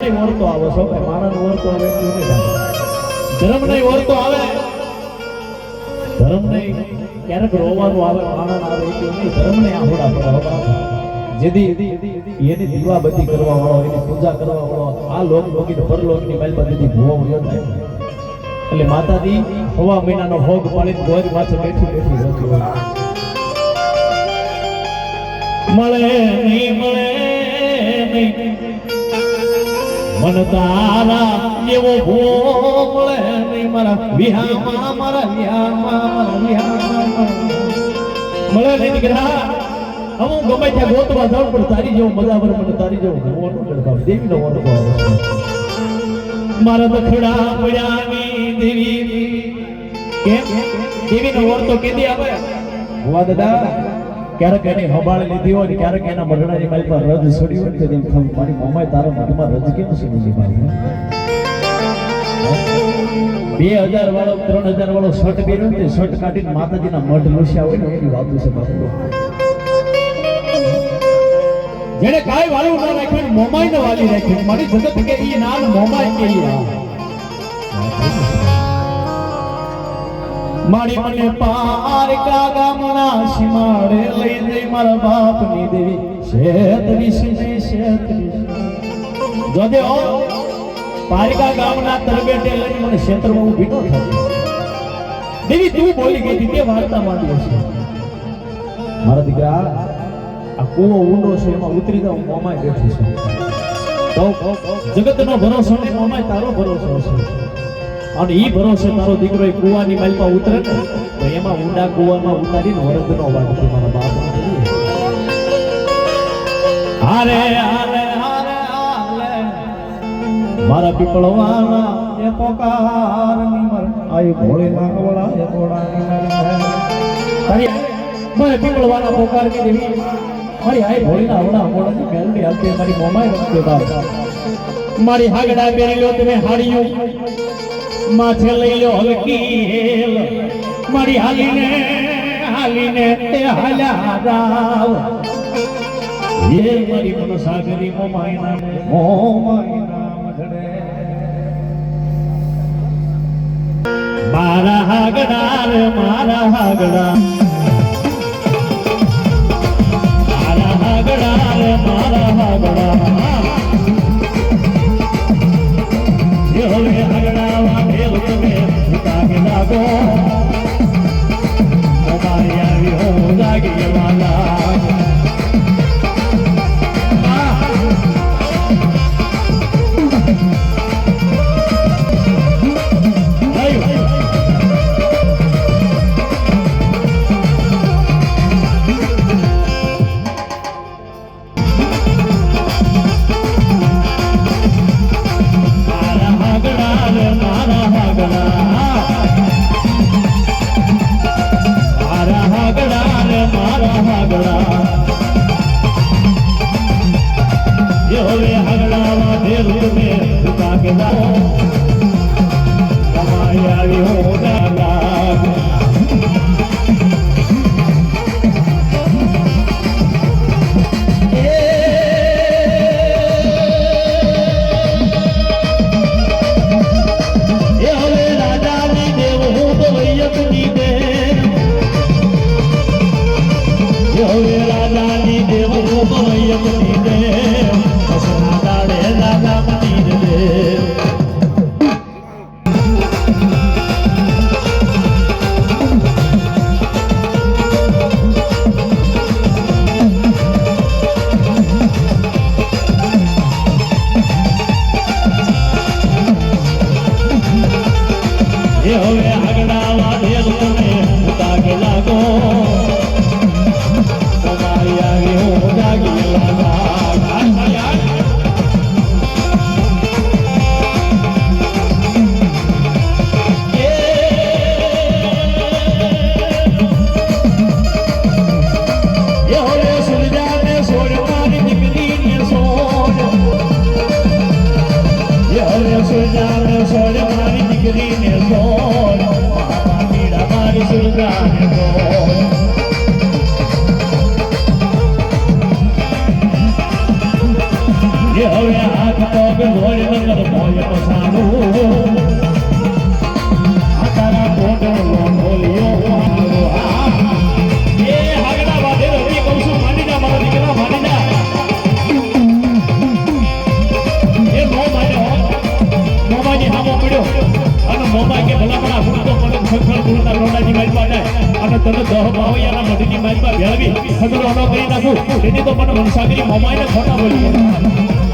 ઓળતો આવે છો કે માણસ ઓળતો આવે એટલું નહીં થાય. ધર્મ નહીં ઓળતો આવે, ધર્મ નહીં ક્યારેક રોવાનું આવે, માણસ આવે એટલું નહીં. ધર્મ નહીં આહોડા પડે જેથી એની દીવાબત્તી કરવા વાળો, એની પૂજા કરવા વાળો, આ લોક લોકી પરલોકની માલ પર જેથી ભૂવો ઉડ્યો થાય. એટલે માતાજી હવા મહિનાનો ભોગ પાડીને ગોર માથે બેઠી બેઠી રહેતી હોય. મળે નહીં મન તારા એવો ભૂવો મળે નહીં મારા વિહામાં, મારા વિહામાં મળે નહીં દીકરા. હું ગમે ત્યાં ગોતવા જાઉં પણ તારી જેવું મજા આવે મને, તારી જેવું દેવીનો અનુભવ આવે. મારા દખડા પડ્યાની દેવી કેમ દેવીનો ઓરતો કેદી આવે? હોવા દાદા ક્યારેક એની હબાળી લીધી હોય ને ક્યારેક એના મરણાની મારી પર રજ છોડી હોય ને તેમ મારી મમ્માએ તારા મનમાં રજ કેમ સીધી લીધી? 2000 વાળો 3000 વાળો શર્ટ પહેર્યો ને શર્ટ કાઢીને માતાજીના મઢ લૂસ્યા હોય ને એની વાતો છે બાપુ. જેને કાઈ વાળું ના રાખ્યું મોમાઈ ને વાલી રાખ્યું મારી જગત કે ઈ નામ મોમાઈ કે મારી મને પાર કા ગામના સીમાડે લઈ જઈ મારા બાપની દેવી શેતરી શેતરી જોજે ઓ પારિકા ગામના તરબેટે લઈ મને ક્ષેત્રમાં હું ભીટો થયો. દેવી તું બોલી ગઈ તે વાર્તા માંડી છે મારા દીકરા. આ કૂવો ઊંડો છે એમાં ઉતરી જાવ મોમાય બેઠી છે તો જગતનો ભરોસો ને મોમાય તારો ભરોસો છે અને ઈ ભરોસે તારો દીકરો એ કૂવાની માલમાં ઉતરે ને તો એમાં ઊંડા કૂવામાં ઉતારીને વરદનો વાટ મારા બાપ હારે હારે હારે હારે મારા પીપળવાના એ પોકારની મર આય ભોળી નાગવડા એ ભોળાની તારી મારા પીપળવાના પોકારની દેવી મારી આય ભોળીના આવડા મોડાની મેલડી આવતી મારી મોમાય રસ્તે બાપ મારી હાગડા પહેરી લો તમે હાડીયું માથે લઈ લો હલકી હેલ મારી હાલીને તે હાલ્યા રાવ એ મારી મનસાગરી મોમાય નામ ધડે મારા હાગડા રે મારા હાગડા મારા હાગડા હવે હગડા વાગેલ તમે ઉતાગે લાગો મોબાઈ આવ્યો જાગે વાલા મોય નગર મોય પસાનું આકારા કોડનો બોલ્યો હારો આ એ હાગડા વાદે રવિ કહું છું માની જા મારા દીકરા માની જા એ મોમાની હામો પડ્યો અને મોમા કે ભલામણા ભૂતો મને ખખડ ભૂલતા રોડાની મારી પાસે અને તને દહ બાવૈયાના મઢની મારી પાસે ભેળવી ખતરો ન કરી નાખું તેથી તો મને વંશાગરી મોમાઈને ખોટા બોલી